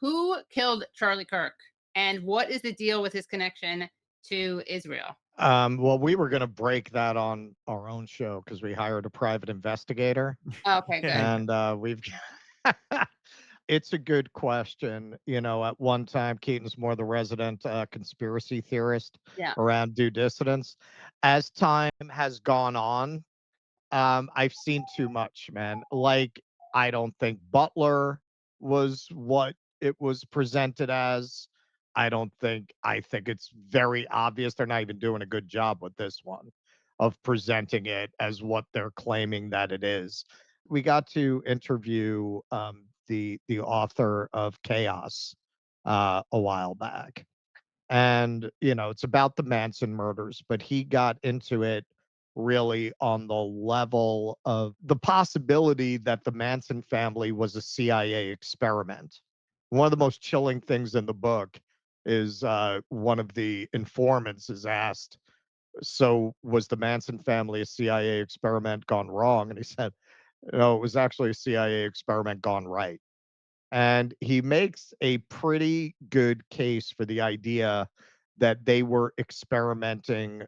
who killed Charlie Kirk, and what is the deal with his connection to Israel? Well, we were going to break that on our own show because we hired a private investigator, Okay, Yeah. good. and we've. It's a good question. At one time, Keaton's more the resident conspiracy theorist Yeah. around Due Dissidence. As time has gone on, I've seen too much, man. Like, I don't think Butler was what it was presented as. I think it's very obvious they're not even doing a good job with this one of presenting it as what they're claiming that it is. We got to interview the author of Chaos a while back, and it's about the Manson murders, but he got into it really on the level of the possibility that the Manson family was a CIA experiment. One of the most chilling things in the book is one of the informants is asked, so was the Manson family a CIA experiment gone wrong? And he said, no, it was actually a CIA experiment gone right. And he makes a pretty good case for the idea that they were experimenting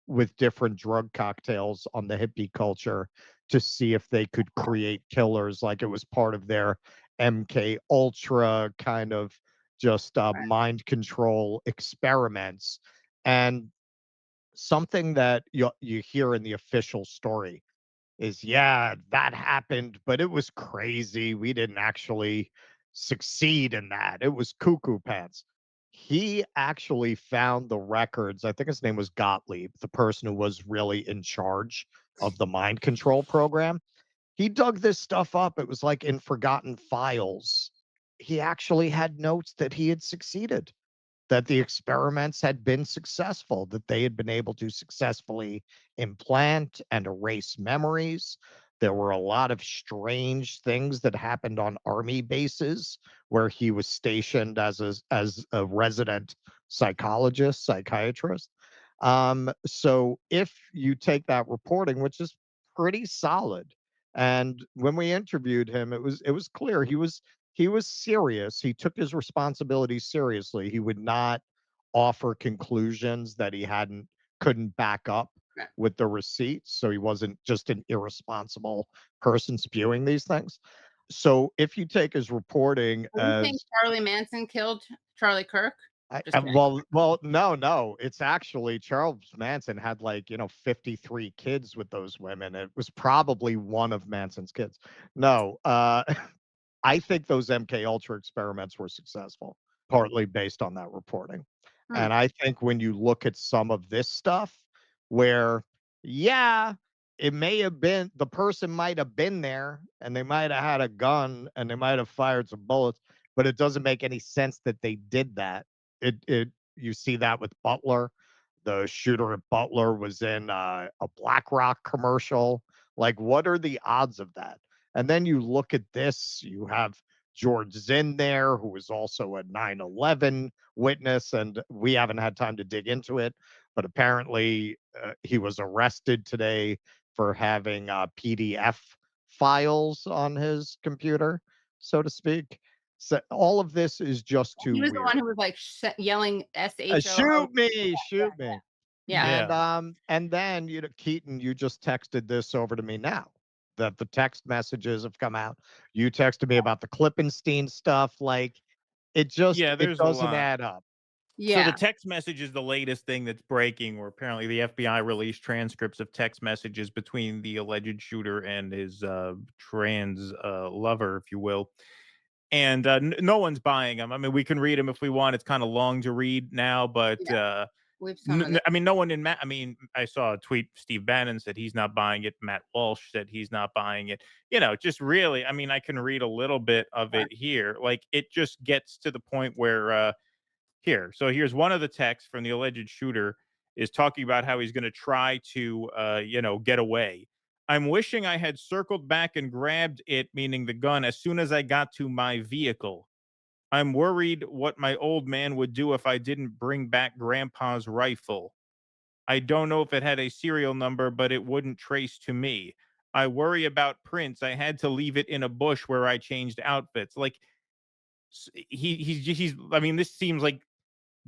with different drug cocktails on the hippie culture to see if they could create killers, like it was part of their MK Ultra kind of just mind control experiments. And something that you hear in the official story is, yeah, that happened, but it was crazy. We didn't actually succeed in that. It was cuckoo pants. He actually found the records. I think his name was Gottlieb, the person who was really in charge of the mind control program. He dug this stuff up. It was like in forgotten files. He actually had notes that he had succeeded, that the experiments had been successful, that they had been able to successfully implant and erase memories. There were a lot of strange things that happened on army bases where he was stationed as a resident psychologist, psychiatrist. So if you take that reporting, which is pretty solid, and when we interviewed him, it was clear he was serious. He took his responsibilities seriously. He would not offer conclusions that he couldn't back up Right. with the receipts. So he wasn't just an irresponsible person spewing these things. So if you take his reporting Do you think as Charlie Manson killed Charlie Kirk? I Just kidding. well, no, no. It's actually Charles Manson had, like, 53 kids with those women. It was probably one of Manson's kids. No, I think those MK Ultra experiments were successful, partly based on that reporting. Hmm. And I think when you look at some of this stuff where, yeah, it may have been the person might have been there and they might have had a gun and they might have fired some bullets, but it doesn't make any sense that they did that. It You see that with Butler. The shooter at Butler was in a BlackRock commercial. Like, what are the odds of that? And then you look at this, you have George Zinn there, who was also a 9/11 witness, and we haven't had time to dig into it, but apparently he was arrested today for having PDF files on his computer, so to speak. So all of this is just too He was the one weird. who was like yelling SHO. Shoot me, shoot me. Yeah. And Yeah. and then Keaton, you just texted this over to me now that the text messages have come out. You texted me about the Klippenstein stuff. Like, Yeah, it there's a doesn't lot. add up. So the Yeah. text message is the latest thing that's breaking, where apparently the FBI released transcripts of text messages between the alleged shooter and his trans lover, if you will. And no one's buying them. I mean, we can read them if we want. It's kind of long to read now, but Yeah. We've some of it. I mean, no one in I mean, I saw a tweet. Steve Bannon said he's not buying it. Matt Walsh said he's not buying it. Just really, I mean, I can read a little bit of Sure. it here. Like, it just gets to the point where here. So here's one of the texts from the alleged shooter is talking about how he's going to try to, get away. I'm wishing I had circled back and grabbed it, meaning the gun, as soon as I got to my vehicle. I'm worried what my old man would do if I didn't bring back grandpa's rifle. I don't know if it had a serial number, but it wouldn't trace to me. I worry about prints. I had to leave it in a bush where I changed outfits. Like, he's I mean, this seems like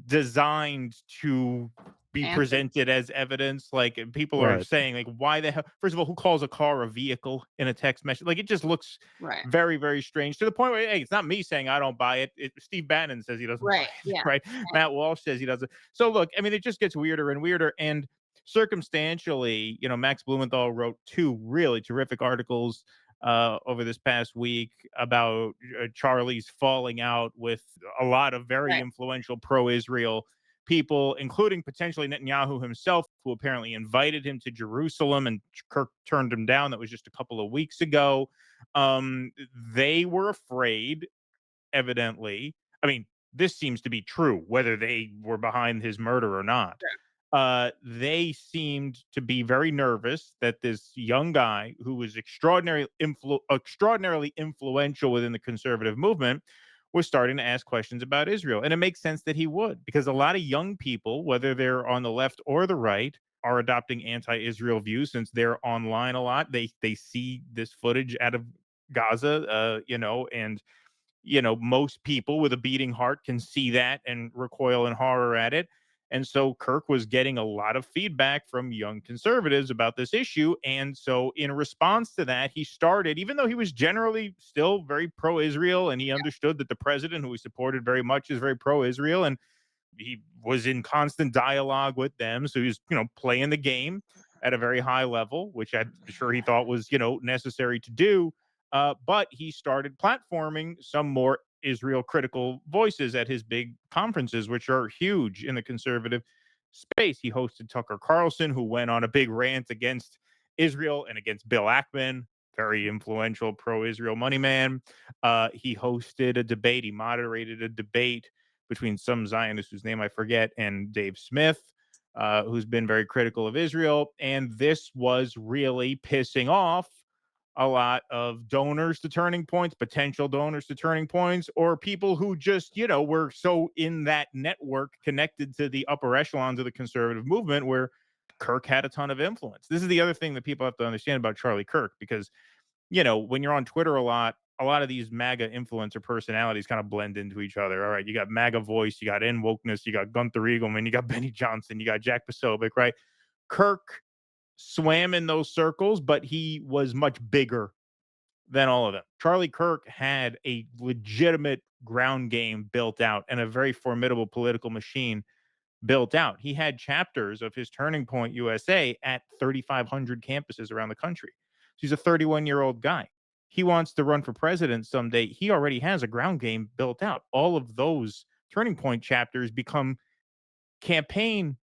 designed to be Answer. presented as evidence. Like, people are Right. saying, like, why the hell? First of all, who calls a car a vehicle in a text message? Like, it just looks Right. very, very strange, to the point where, hey, it's not me saying I don't buy it. Steve Bannon says he doesn't buy Right. it, Yeah. right? Matt Walsh says he doesn't. So look, I mean, it just gets weirder and weirder. And circumstantially, Max Blumenthal wrote 2 really terrific articles over this past week about Charlie's falling out with a lot of very Right. influential pro-Israel people, including potentially Netanyahu himself, who apparently invited him to Jerusalem, and Kirk turned him down. That was just a couple of weeks ago. They were afraid, evidently. I mean, this seems to be true, whether they were behind his murder or not. They seemed to be very nervous that this young guy, who was extraordinarily influential within the conservative movement, was starting to ask questions about Israel. And it makes sense that he would, because a lot of young people, whether they're on the left or the right, are adopting anti-Israel views since they're online a lot. They see this footage out of Gaza, and most people with a beating heart can see that and recoil in horror at it. And so Kirk was getting a lot of feedback from young conservatives about this issue. And so, in response to that, he started, even though he was generally still very pro Israel, and he understood that the president, who he supported very much, is very pro Israel, and he was in constant dialogue with them. So he was, playing the game at a very high level, which I'm sure he thought was, necessary to do. But he started platforming some more Israel critical voices at his big conferences, which are huge in the conservative space. He hosted Tucker Carlson, who went on a big rant against Israel and against Bill Ackman, very influential pro-Israel money man. He hosted a debate. He moderated a debate between some Zionist whose name I forget and Dave Smith, who's been very critical of Israel. And this was really pissing off a lot of donors to Turning Points, potential donors to Turning Points, or people who just, were so in that network connected to the upper echelons of the conservative movement, where Kirk had a ton of influence. This is the other thing that people have to understand about Charlie Kirk, because, when you're on Twitter a lot of these MAGA influencer personalities kind of blend into each other. All right, you got MAGA voice, you got N wokeness, you got Gunther Eagleman, you got Benny Johnson, you got Jack Posobiec, right? Kirk swam in those circles, but he was much bigger than all of them. Charlie Kirk had a legitimate ground game built out and a very formidable political machine built out. He had chapters of his Turning Point USA at 3,500 campuses around the country. So he's a 31-year-old guy. He wants to run for president someday. He already has a ground game built out. All of those Turning Point chapters become campaign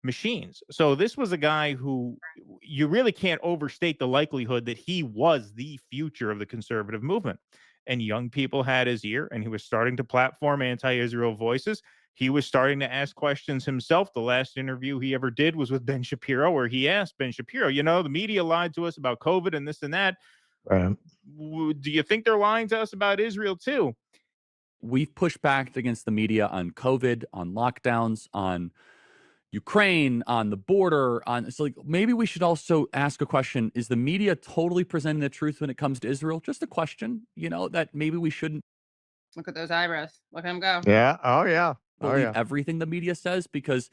machines. So this was a guy who, you really can't overstate the likelihood that he was the future of the conservative movement. And young people had his ear, and he was starting to platform anti-Israel voices. He was starting to ask questions himself. The last interview he ever did was with Ben Shapiro, where he asked Ben Shapiro, the media lied to us about COVID and this and that. Right. Do you think they're lying to us about Israel too? We've pushed back against the media on COVID, on lockdowns, on Ukraine, on the border, so like maybe we should also ask a question: is the media totally presenting the truth when it comes to Israel? Just a question, that maybe we shouldn't Look at those eyebrows. Look at him go. Yeah. Oh yeah. believe everything the media says, because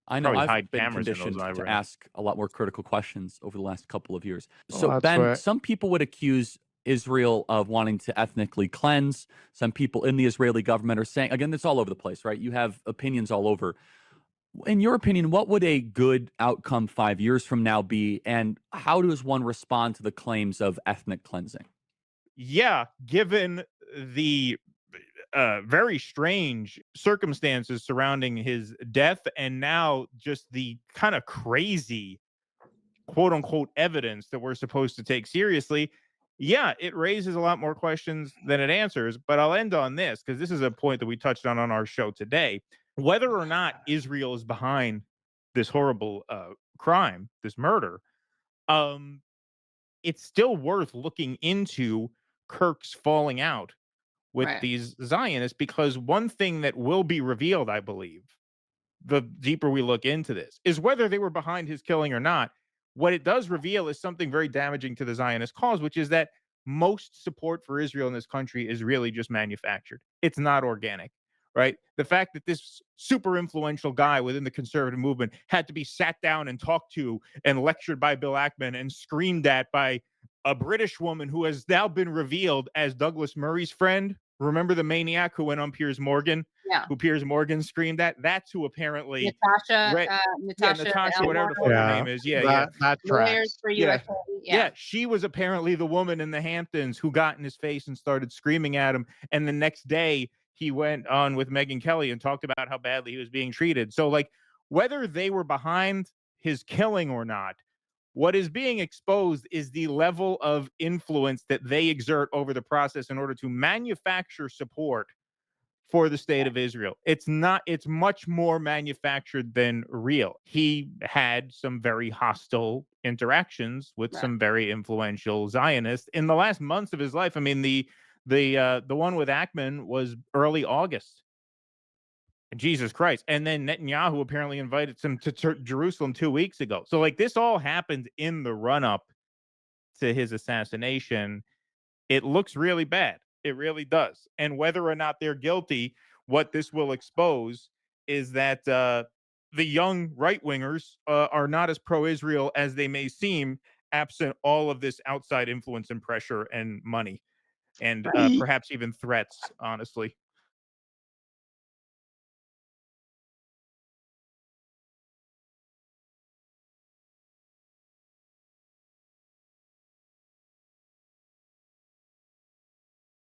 I know Probably I've hide been cameras in those conditioned to eyebrows. ask a lot more critical questions over the last couple of years. Well, So that's Ben, right. some people would accuse Israel of wanting to ethnically cleanse. Some people in the Israeli government are saying, again, it's all over the place, right? You have opinions all over. In your opinion, what would a good outcome 5 years from now be, and how does one respond to the claims of ethnic cleansing? Yeah, given the very strange circumstances surrounding his death, and now just the kind of crazy quote unquote evidence that we're supposed to take seriously, yeah, it raises a lot more questions than it answers. But I'll end on this, because this is a point that we touched on our show today. Whether or not Israel is behind this horrible crime, this murder, it's still worth looking into Kirk's falling out with Right. these Zionists, because one thing that will be revealed, I believe, the deeper we look into this, is whether they were behind his killing or not. What it does reveal is something very damaging to the Zionist cause, which is that most support for Israel in this country is really just manufactured. It's not organic, right? The fact that this super influential guy within the conservative movement had to be sat down and talked to and lectured by Bill Ackman and screamed at by a British woman who has now been revealed as Douglas Murray's friend. Remember the maniac who went on Piers Morgan? Yeah. Who Piers Morgan screamed at? That's who apparently Natasha, Natasha, whatever the fuck her name is. that Yeah. tracks. for Yeah. USA. Yeah, she was apparently the woman in the Hamptons who got in his face and started screaming at him. And the next day, he went on with Megyn Kelly and talked about how badly he was being treated. So, like, whether they were behind his killing or not, what is being exposed is the level of influence that they exert over the process in order to manufacture support for the state of Israel. It's much more manufactured than real. He had some very hostile interactions with some very influential Zionists in the last months of his life. I mean, the one with Ackman was early August. Jesus Christ. And then Netanyahu apparently invited him to Jerusalem 2 weeks ago. So, like, this all happened in the run-up to his assassination. It looks really bad. It really does. And whether or not they're guilty, what this will expose is that the young right-wingers are not as pro-Israel as they may seem, absent all of this outside influence and pressure and money, and perhaps even threats, honestly.